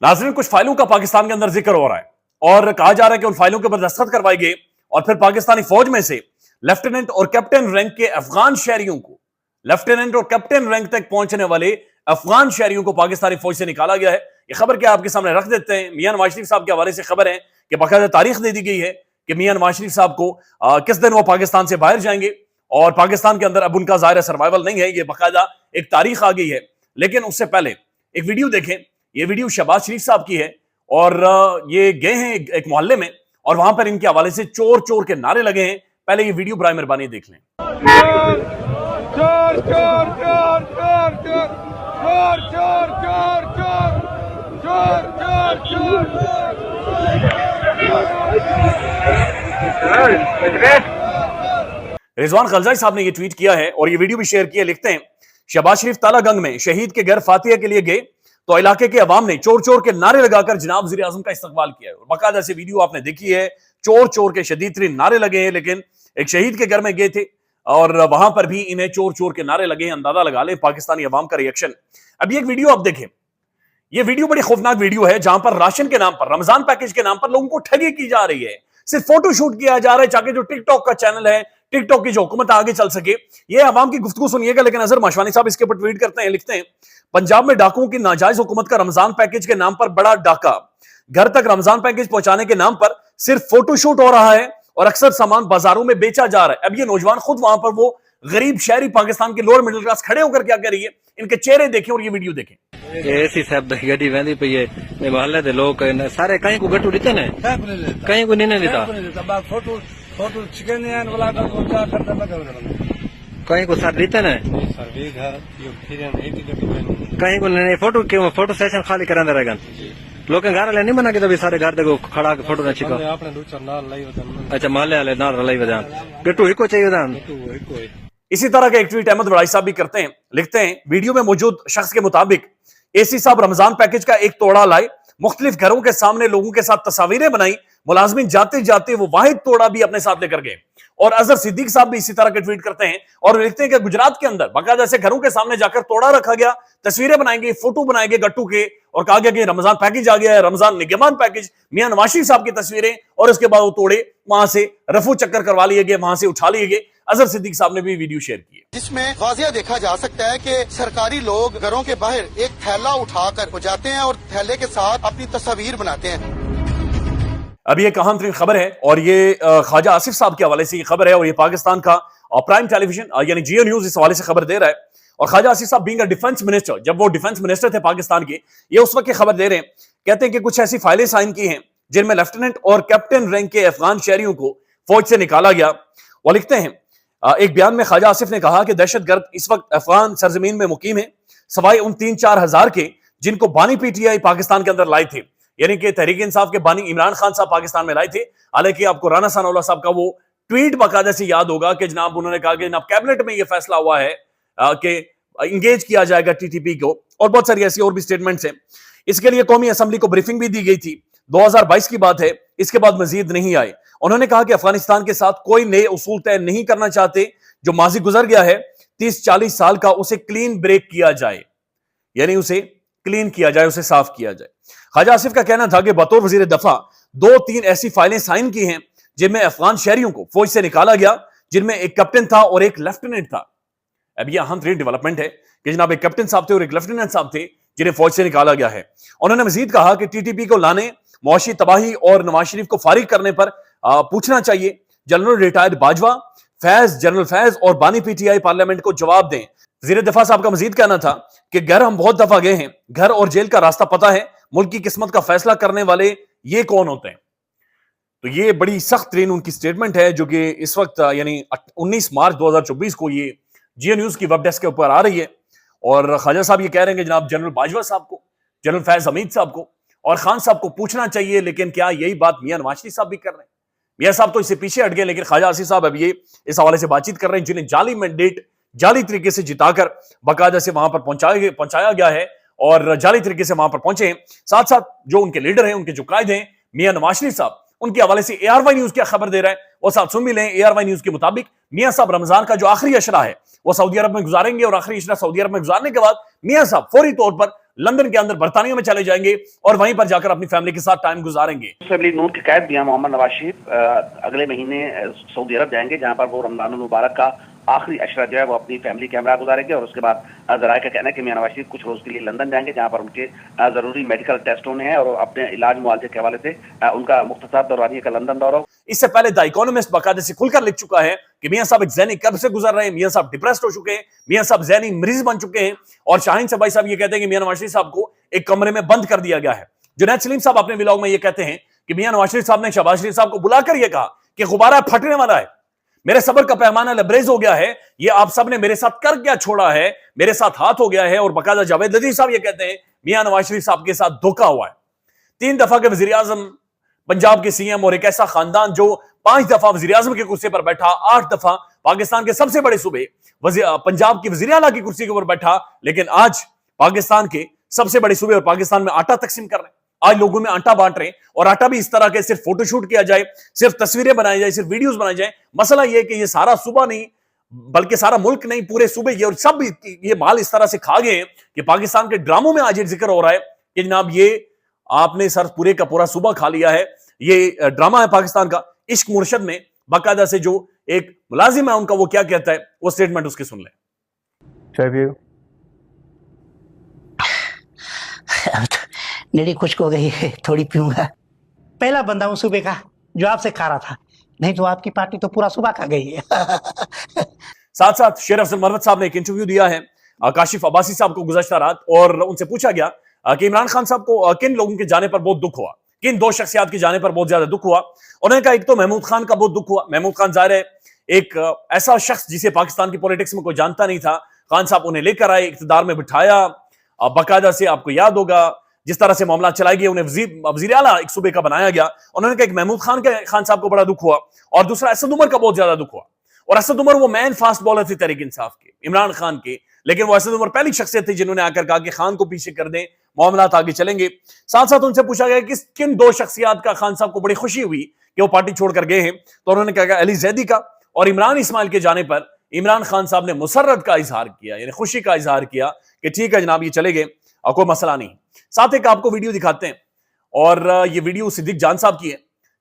नाज़रीन, कुछ फाइलों का पाकिस्तान के अंदर जिक्र हो रहा है और कहा जा रहा है कि उन फाइलों के ऊपर दस्तखत करवाए गए और फिर पाकिस्तानी फौज में से लेफ्टिनेंट और कैप्टन रैंक के अफगान शहरियों को, लेफ्टिनेंट और कैप्टन रैंक तक पहुंचने वाले अफगान शहरियों को पाकिस्तानी फौज से निकाला गया है। यह खबर क्या आपके सामने रख देते हैं। मियां नवाज शरीफ साहब के हवाले से खबर है कि बाकायदा तारीख दे दी गई है कि मियां नवाज शरीफ साहब को किस दिन वो पाकिस्तान से बाहर जाएंगे और पाकिस्तान के अंदर अब उनका ज़ाहिर सर्वाइवल नहीं है, ये बाकायदा एक तारीख आ गई है। लेकिन उससे पहले एक वीडियो देखें। ये वीडियो शहबाज शरीफ साहब की है और ये गए हैं एक मोहल्ले में और वहां पर इनके हवाले से चोर चोर के नारे लगे हैं। पहले ये वीडियो बराए मेहरबानी देख लें। चोर चोर चोर चोर चोर चोर चोर चोर चोर चोर चोर। रिजवान खलजाई साहब ने ये ट्वीट किया है और ये वीडियो भी शेयर किया। लिखते हैं, शहबाज शरीफ तालागंग में शहीद के घर फातिहा के लिए गए तो इलाके के अवाम ने चोर चोर के नारे लगाकर जनाब वज़ीर आज़म का इस्तकबाल किया है। बाकायदा से वीडियो आपने देखी है, चोर चोर के शदीद तरीन नारे लगे हैं। लेकिन एक शहीद के घर में गए थे और वहां पर भी इन्हें चोर चोर के नारे लगे हैं। अंदाजा लगा लें पाकिस्तानी अवाम का रिएक्शन। अब ये एक वीडियो आप देखें। ये वीडियो बड़ी खौफनाक वीडियो है जहां पर राशन के नाम पर, रमजान पैकेज के नाम पर लोगों को ठगी की जा रही है। सिर्फ फोटो शूट किया जा रहा है ताकि जो टिकटॉक का चैनल है, टिकटॉक की जो हुकूमत आगे चल सके। ये अवाम की गुफ्तगू सुनिएगा। लेकिन अजहर माशवानी साहब इसके ऊपर ट्वीट करते हैं, लिखते हैं, पंजाब में डाकुओं की नाजायज हुकूमत का रमजान पैकेज के नाम पर बड़ा डाका। घर तक रमजान पैकेज पहुंचाने के नाम पर सिर्फ फोटोशूट हो रहा है और अक्सर सामान बाजारों में बेचा जा रहा है। अब ये नौजवान खुद वहां पर वो गरीब शहरी पाकिस्तान के लोअर मिडिल क्लास खड़े होकर क्या कह रही है, इनके चेहरे देखें और ये वीडियो देखें। एसी साहब दी गड्डी वेंदी पई है मोहल्ले दे लोग सारे कहीं को गट्टू दिते ने कहीं को नहीं दिता फोटो फोटो चिकन वाला का क्या करता मैं कहीं को सर दिते ने कहीं को नहीं। फोटो क्यों फोटो सेशन खाली करांदे रहेगा लोग घर वाले नहीं मना कि तभी सारे घर देखो खड़ा के फोटो ना छिको आपने दूसरा नाल लाई वदन। अच्छा मोहल्ले वाले नाल लाई वदान गट्टू हिको चाहिए वदान। इसी तरह का एक ट्वीट अहमद वड़ाई साहब भी करते हैं। लिखते हैं, वीडियो में मौजूद शख्स के मुताबिक एसी साहब रमजान पैकेज का एक तोड़ा लाए, मुख्तलिफ घरों के सामने लोगों के साथ तस्वीरें बनाई, मुलाजमीन जाते जाते वो वाहिद तोड़ा भी अपने साथ लेकर गए। और अजहर सिद्दीक साहब भी इसी तरह के ट्वीट करते हैं और लिखते हैं कि गुजरात के अंदर बाकायदा से घरों के सामने जाकर तोड़ा रखा गया, तस्वीरें बनाई गई, फोटो बनाए गए गट्टू के और कहा गया कि रमजान पैकेज आ गया है, रमजान निगमान पैकेज, मियां नवाज शरीफ साहब की तस्वीरें। और उसके बाद वो तोड़े वहां से रफू चक्कर करवा लिए गए, वहां से उठा लिए गए। अजहर सिद्दीक साहब ने भी वीडियो शेयर की है जिसमें वाजिया देखा जा सकता है कि सरकारी लोग घरों के बाहर एक थैला उठाकर हो जाते हैं और थैले के साथ अपनी तस्वीर बनाते हैं। अब ये अहम तरीन खबर है और ये ख्वाजा आसिफ साहब के हवाले से ये खबर है और ये पाकिस्तान का प्राइम टेलीविजन यानी जियो न्यूज इस हवाले से खबर दे रहा है। और ख्वाजा आसिफ साहब बीइंग अ डिफेंस मिनिस्टर, जब वो डिफेंस मिनिस्टर थे पाकिस्तान के, ये उस वक्त की खबर दे रहे हैं। कहते हैं कि कुछ ऐसी फाइलें साइन की हैं जिनमें लेफ्टिनेंट और कैप्टन रैंक के अफगान शहरियों को फौज से निकाला गया। वो लिखते हैं, एक बयान में ख्वाजा आसिफ ने कहा कि दहशतगर्द इस वक्त अफगान सरजमीन में मुकीम है, सवाए उन 3-4 हजार के जिनको बानी पीटीआई पाकिस्तान के अंदर लाए थे, यानी कि तहरीक इंसाफ के बानी इमरान खान साहब पाकिस्तान में लाए थे। हालांकि आपको राना सनाउल्लाह साहब का वो ट्वीट बाकायदा से याद होगा कि जनाब उन्होंने कहा कि जनाब कैबिनेट में यह फैसला हुआ है कि इंगेज किया जाएगा टीटीपी को, और बहुत सारी ऐसी और भी स्टेटमेंट्स हैं। इसके लिए कौमी असेंबली को ब्रीफिंग भी दी गई थी। 2022 की बात है, इसके बाद मजीद नहीं आए। उन्होंने कहा कि अफगानिस्तान के साथ कोई नए उसूल तय नहीं करना चाहते, जो माजी गुजर गया है 30-40 साल का, उसे क्लीन ब्रेक किया जाए, यानी उसे क्लीन किया जाए, उसे साफ किया जाए। ख्वाजा आसिफ का कहना था कि बतौर वजीर दफा 2-3 ऐसी फाइलें साइन की हैं जिनमें अफगान शहरियों को फौज से निकाला गया, जिनमें एक कैप्टन था और एक लेफ्टिनेंट था। अब यह अहम तरीन डेवलपमेंट है कि जनाब एक कैप्टन साहब थे और एक लेफ्टिनेंट साहब थे जिन्हें फौज से निकाला गया है। उन्होंने मजीद कहा कि टीटीपी को लाने, मुआशी तबाही और नवाज शरीफ को फारिग करने पर पूछना चाहिए। General retired Bajwa, Faiz, general Faiz और बानी पीटीआई पार्लियामेंट को जवाब दें। वजीर दफा साहब का मजीद कहना था कि घर हम बहुत दफा गए हैं, घर और जेल का रास्ता पता है, मुल्क की किस्मत का फैसला करने वाले ये कौन होते हैं। तो ये बड़ी सख्त तरीन उनकी स्टेटमेंट है जो कि इस वक्त यानी 19 मार्च 2024 को ये जियो न्यूज की वेब डेस्क के ऊपर आ रही है। और ख्वाजा साहब ये कह रहे हैं कि जनाब जनरल बाजवा साहब को, जनरल फैज हमीद साहब को और खान साहब को पूछना चाहिए। लेकिन क्या यही बात मियां नवाज शरीफ साहब भी कर रहे हैं? मियां साहब तो इससे पीछे हट गए, लेकिन ख्वाजा आसिफ साहब अब ये इस हवाले से बातचीत कर रहे हैं जिन्हें जाली मैंडेट जाली तरीके से जिताकर बाकायदा से वहां पर पहुंचाया गया है और जाली तरीके से वहां पर पहुंचे हैं। साथ साथ जो उनके लीडर हैं, उनके जो कायद हैं, मियां नवाज शरीफ साहब, उनके हवाले से ARY न्यूज क्या खबर दे रहा है वो साथ सुन भी लें। ARY न्यूज के मुताबिक मियां साहब रमजान का जो आखिरी अशरा है वो सऊदी अरब में गुजारेंगे और आखिरी अशरा सऊदी अरब में गुजारने के बाद मियां साहब फौरी तौर पर लंदन के अंदर बर्तानिया में चले जाएंगे और वहीं पर जाकर अपनी फैमिली के साथ टाइम गुजारेंगे। मुस्लिम लीग नून के कैद मियां मोहम्मद नवाज शरीफ अगले महीने सऊदी अरब जाएंगे, जहां पर वो रमजानुल मुबारक का आखिरी अशरा जो है वो अपनी फैमिली के हमरा गुजारेंगे। और उसके बाद जराये का कहना है कि मियां नवाज शरीफ कुछ रोज के लिए लंदन जाएंगे, जहां पर उनके जरूरी मेडिकल टेस्ट होने हैं और अपने इलाज मुआवजे के हवाले से उनका मुख्तसर दौरानिए का लंदन दौरा। इससे पहले द इकोनॉमिस्ट बाकायदे से खुलकर लिख चुका है कि मियां साहब एक ज़हनी कर्ब से गुजर रहे हैं, मियां साहब डिप्रेस्ड हो चुके हैं, मियां साहब ज़हनी मरीज बन चुके हैं। और शाहीन सबाई साहब ये कहते हैं कि मियां नवाज शरीफ साहब को एक कमरे में बंद कर दिया गया है। जुनैद सलीम साहब अपने व्लॉग में ये कहते हैं कि मियां नवाज शरीफ साहब ने शहबाज शरीफ साहब को बुलाकर यह कहा कि गुब्बारा फटने वाला है, मेरे सब्र का पैमाना लबरेज हो गया है, ये आप सब ने मेरे साथ कर क्या छोड़ा है, मेरे साथ हाथ हो गया है। और बाकायदा जावेद लतीफ साहब ये कहते हैं मियां नवाज शरीफ साहब के साथ धोखा हुआ है। 3 दफा के वजीर आजम, पंजाब के CM और एक ऐसा खानदान जो 5 दफा वजीर आजम के कुर्सी पर बैठा, 8 दफा पाकिस्तान के सबसे बड़े सूबे पंजाब की वजीर आला की कुर्सी के ऊपर बैठा, लेकिन आज पाकिस्तान के सबसे बड़े सूबे और पाकिस्तान में आटा तकसीम कर रहे हैं, आज लोगों में आटा बांट रहे हैं। और आटा भी इस तरह के सिर्फ फोटोशूट किया जाए, सिर्फ तस्वीरें बनाई जाए, सिर्फ वीडियोस बनाई जाए। मसला यह कि ये सारा सूबा नहीं बल्कि सारा मुल्क नहीं, पूरे सूबे ये और सब ये माल इस तरह से खा गए कि पाकिस्तान के ड्रामों में आज जिक्र हो रहा है कि जनाब ये आपने सर पूरे का पूरा सूबा खा लिया है। ये ड्रामा है पाकिस्तान का। इश्क मुर्शद में बाकायदा से जो एक मुलाजिम है उनका वो क्या कहता है, वो स्टेटमेंट उसके सुन लें। नेड़ी खुश्क हो गई है, थोड़ी पीऊंगा। पहला बंदा हूं सूबे का जो आपसे खा रहा था, नहीं तो आपकी पार्टी तो पूरा सूबा खा गई है। साथ साथ शेर अफजल मरवत साहब ने एक इंटरव्यू दिया है काशिफ अब्बासी साहब को गुज़श्ता रात, और उनसे पूछा गया कि इमरान खान साहब को किन लोगों के जाने पर बहुत दुख हुआ, किन 2 शख्सियात के जाने पर बहुत ज्यादा दुख हुआ। उन्होंने कहा एक तो महमूद खान का बहुत दुख हुआ। महमूद खान जाहिर है एक ऐसा शख्स जिसे पाकिस्तान की पॉलिटिक्स में कोई जानता नहीं था, खान साहब उन्हें लेकर आए, इख्तिदार में बिठाया। बाकायदा से आपको याद होगा जिस तरह से मामला चलाए गए, उन्हें वजीर आला एक सूबे का बनाया गया। उन्होंने कहा एक महमूद खान साहब को बड़ा दुख हुआ, और दूसरा असद उमर का बहुत ज्यादा दुख हुआ। और असद उमर वो मैन फास्ट बॉलर थे तहरीक इंसाफ के, इमरान खान के, लेकिन वो असद उमर पहली शख्सियत थी जिन्होंने आकर कहा कि खान को पीछे कर दें, मामला आगे चलेंगे। साथ साथ उनसे पूछा गया कि किन 2 शख्सियात का खान साहब को बड़ी खुशी हुई कि वो पार्टी छोड़कर गए हैं, तो उन्होंने कहा अली जैदी का और इमरान इस्माइल के जाने पर इमरान खान साहब ने मुसर्रत का इजहार किया, यानी खुशी का इजहार किया कि ठीक है जनाब ये चले गए, कोई मसला नहीं। साथ एक आपको वीडियो दिखाते हैं, और ये वीडियो सिद्दीक जान साहब की है।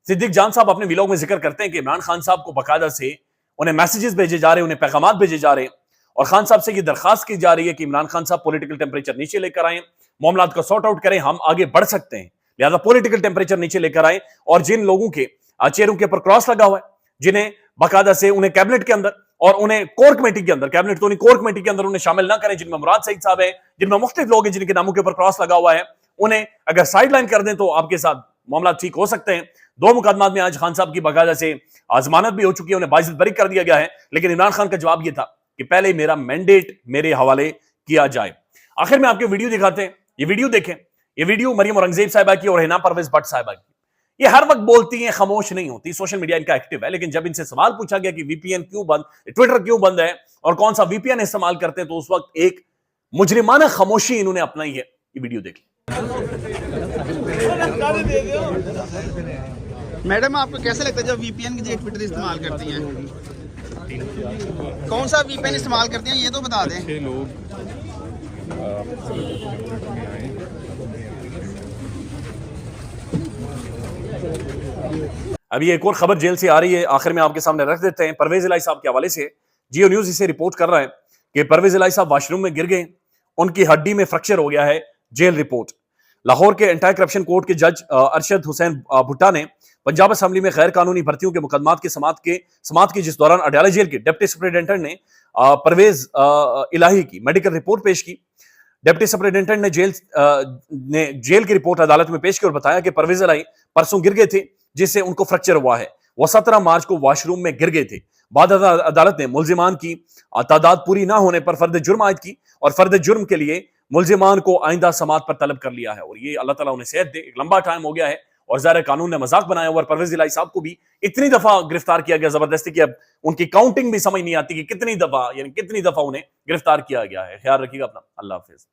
सिद्दीक जान साहब अपने व्लॉग में जिक्र करते हैं कि इमरान खान साहब को बाकायदा से उन्हें मैसेजेस भेजे जा रहे हैं, उन्हें पैगामात भेजे जा रहे हैं, और खान साहब से ये दरखास्त की जा रही है कि इमरान खान साहब पॉलिटिकल टेम्परेचर नीचे लेकर आए, मामला को सॉर्ट आउट करें, हम आगे बढ़ सकते हैं, लिहाजा पॉलिटिकल टेम्परेचर नीचे लेकर आए। और जिन लोगों के चेहरों के ऊपर क्रॉस लगा हुआ है, जिन्हें बाकायदा से उन्हें कैबिनेट के अंदर और उन्हें कोर कमेटी के अंदर, कैबिनेट तो नहीं कोर कमेटी के अंदर उन्हें शामिल ना करें, जिनमें मुराद सईद साहब है, जिनमें मुख्तलिफ लोग हैं जिनके नामों के ऊपर क्रॉस लगा हुआ है, उन्हें अगर साइडलाइन कर दें तो आपके साथ मामला ठीक हो सकते हैं। 2 मुकदमात में आज खान साहब की बाकायदा से जमानत भी हो चुकी है, उन्हें बाइज्जत बरी कर दिया गया है, लेकिन इमरान खान का जवाब यह था कि पहले मेरा मैंडेट मेरे हवाले किया जाए। आखिर में आपको वीडियो दिखाते हैं, ये वीडियो देखें। ये वीडियो मरियम औरंगजेब साहिबा की और हिना परवेज भट्ट साहिबा की। ये हर वक्त बोलती हैं, खामोश नहीं होती, सोशल मीडिया इनका एक्टिव है, लेकिन जब इनसे सवाल पूछा गया कि VPN क्यों बंद, ट्विटर क्यों बंद है और कौन सा VPN इस्तेमाल करते हैं, तो उस वक्त एक मुजरिमाना खामोशी इन्होंने अपनाई है। ये वीडियो देख लें। मैडम आपको कैसा लगता है जब VPN की जगह ट्विटर इस्तेमाल करती हैं? कौन सा VPN इस्तेमाल करती हैं ये तो बता दें। अभी एक और खबर जेल से आ रही है, आखिर में आपके सामने रख देते हैं। परवेज इलाही साहब के हवाले से जियो न्यूज इसे रिपोर्ट कर रहा है कि परवेज इलाही साहब वॉशरूम में गिर गए, उनकी हड्डी में फ्रैक्चर हो गया है। Jail report. लाहौर के एंटी करप्शन कोर्ट के जज अरशद हुसैन भुट्टा ने पंजाब असेंबली में गैर कानूनी भर्तियों के मुकदमात के समात की जिस दौरान अडयाला जेल के डिप्टी सुपरिटेंडेंट ने परवेज इलाही की मेडिकल रिपोर्ट पेश की। डिप्टी सुपरिटेंडेंट ने जेल की रिपोर्ट अदालत में पेश की और बताया कि परवेज इलाही परसों गिर गए थे, जिससे उनको फ्रैक्चर हुआ है। वो 17 मार्च को वॉशरूम में गिर गए थे। बाद अदालत ने मुल्जिमान की तादाद पूरी ना होने पर फर्द जुर्म आयद की और फर्द जुर्म के लिए मुल्जिमान को आइंदा समात पर तलब कर लिया है। और ये अल्लाह ताला उन्हें सेहत दे, एक लंबा टाइम हो गया है और ज़ाहिर कानून ने मजाक बनाया हुआ। परवेज इलाही साहब को भी इतनी दफा गिरफ्तार किया गया जबरदस्ती की, अब उनकी काउंटिंग भी समझ नहीं आती कि कितनी दफा उन्हें गिरफ्तार किया गया है। ख्याल रखिएगा अपना। अल्लाह हाफिज।